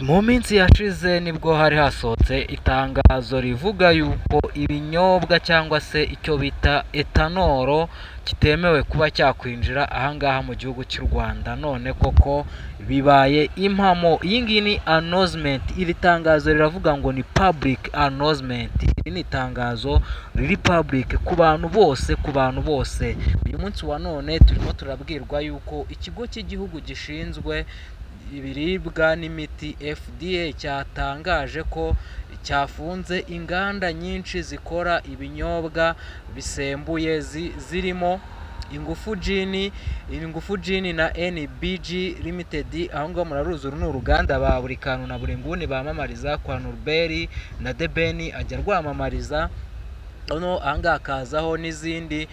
Mu minsi yashize nibwo hari hasohotse itangazo rivuga yuko ibinyobwa cyangwa se icyo bita etanoro kitemewe kuba cyakwinjira ahangaha mu gihugu cy'u Rwanda. None koko bibaye impamo. Iyi ngiyi ni announcement. Iri tangazo riravuga ngo ni public announcement. Iri ni itangazo riri public ku bantu bose. Uyu munsi wa none turimo turabwirwa yuko ikigo cy'igihugu gishinzwe ibiribwa n'imiti FDA cyatangaje ko cyafunze inganda nyinshi zikora ibinyobwa bisembuye zirimo Ingufu Gin na NBG Limited. Aho ngaho muraruzi uru ni uruganda ba buri kantu na buri nguni bamamariza kwa Norbert na Debeni ajya rwamamariza. Ahangaha hakazaho n'izindi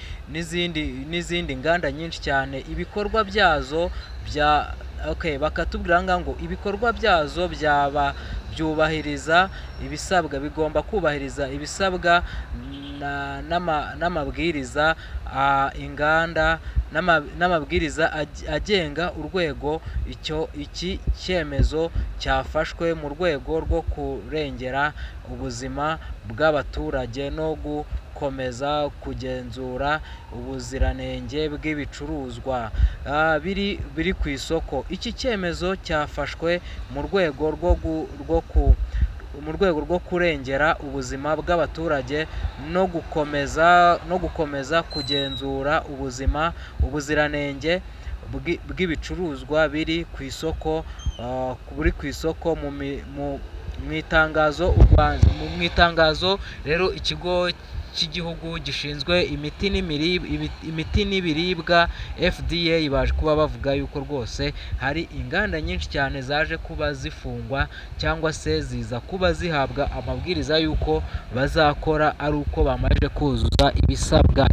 nganda nyinshi cyane. Ibikorwa byazo bakatubwira ngo ibikorwa byazo byubahiriza ibisabwa, bigomba kubahiriza ibisabwa n'amabwiriza inganda n'amabwiriza agenga urwego. Iki cyemezo cyafashwe mu rwego rwo kurengera ubuzima bw'abaturage no gukomeza kugenzura ubuziranenge bw'ibicuruzwa biri ku isoko. Iki cyemezo cyafashwe mu rwego rwo kurengera ubuzima bw'abaturage no gukomeza kugenzura ubuziranenge bw'ibicuruzwa biri ku isoko. Mu itangazo rero ikigo cy'igihugu gishinzwe imiti n'ibiribwa FDA baje kuba bavuga yuko rwose hari inganda nyinshi cyane zaje kuba zifungwa cyangwa se ziza kuba zihabwa amabwiriza yuko bazakora ari uko bamaze kuzuza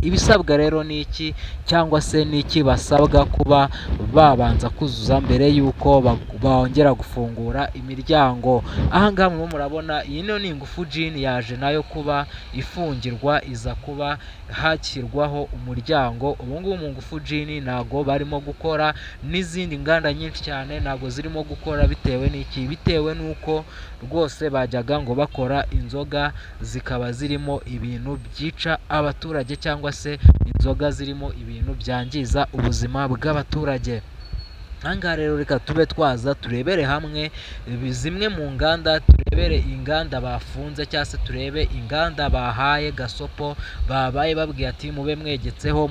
ibisabwa rero ni iki cyangwa se ni iki basabwa kuba babanza kuzuza mbere yuko bongera gufungura imiryango. Ahangaha murabona iyi ni Ingufu Gin yaje nayo kuba ifungirwa, iza kuba hashyirwaho umuryango. Ubungubu mu Ngufu Gin ntago barimo gukora, n'izindi nganda nyinshi cyane ntago zirimo gukora. Bitewe n'uko rwose bajyaga ngo bakora inzoga zikaba zirimo ibintu byica abaturage cyangwa se inzoga zirimo ibintu byangiza ubuzima bw'abaturage. Ahangaha rero reka tube twaza turebere hamwe zimwe mu nganda, turebere inganda bafunze cyangwa se turebe inganda bahaye gasopo, babaye babwiye ati mube mwegetseho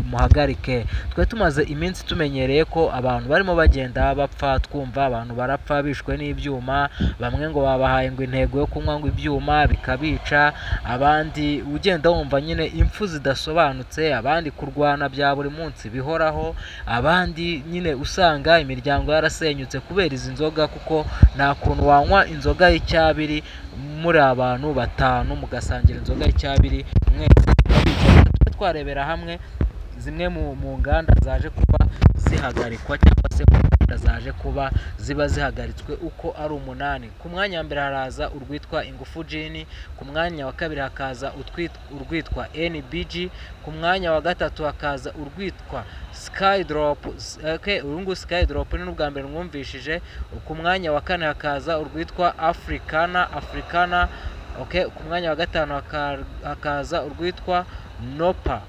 muhagarike. Twe tumaze iminsi tumenyereye ko abantu barimo bagenda bapfa, twumva abantu barapfa bishwe n'ibyuma, bamwe ngo babahaye ngo intego yo kunywa ngo ibyuma bikabica, abandi ugenda wumva nyine impfu zidasobanutse, abandi kurwana bya buri munsi bihoraho, abandi nyine usanga imiryango yarasenyutse kubera izi nzoga, kuko nta kuntu wanywa inzoga y'icyabiri muri abantu batanu mugasangira inzoga y'icyabiri mwese. Twarebera hamwe zimwe mu nganda zaje kuba zihagarikwa cyangwa se mu nganda zaje kuba ziba zihagaritswe uko ari 8. Ku mwanya wa mbere haraza urwitwa Ingufu Gin, ku mwanya wa kabiri hakaza urwitwa NBG, ku mwanya wa gatatu hakaza urwitwa Skydrop. Urungu Skydrop ni n'ubwa mbere mwumvishije. Ku mwanya wa kane hakaza urwitwa Africana. Ku mwanya wa gatanu hakaza urwitwa Nopa.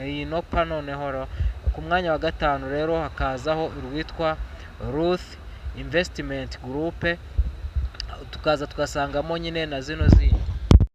Iyi Nopa noneho ku mwanya wa gatanu rero hakazaho urwitwa Ruth Investment Group, tukaza tugasangamo nyine na zino zindi.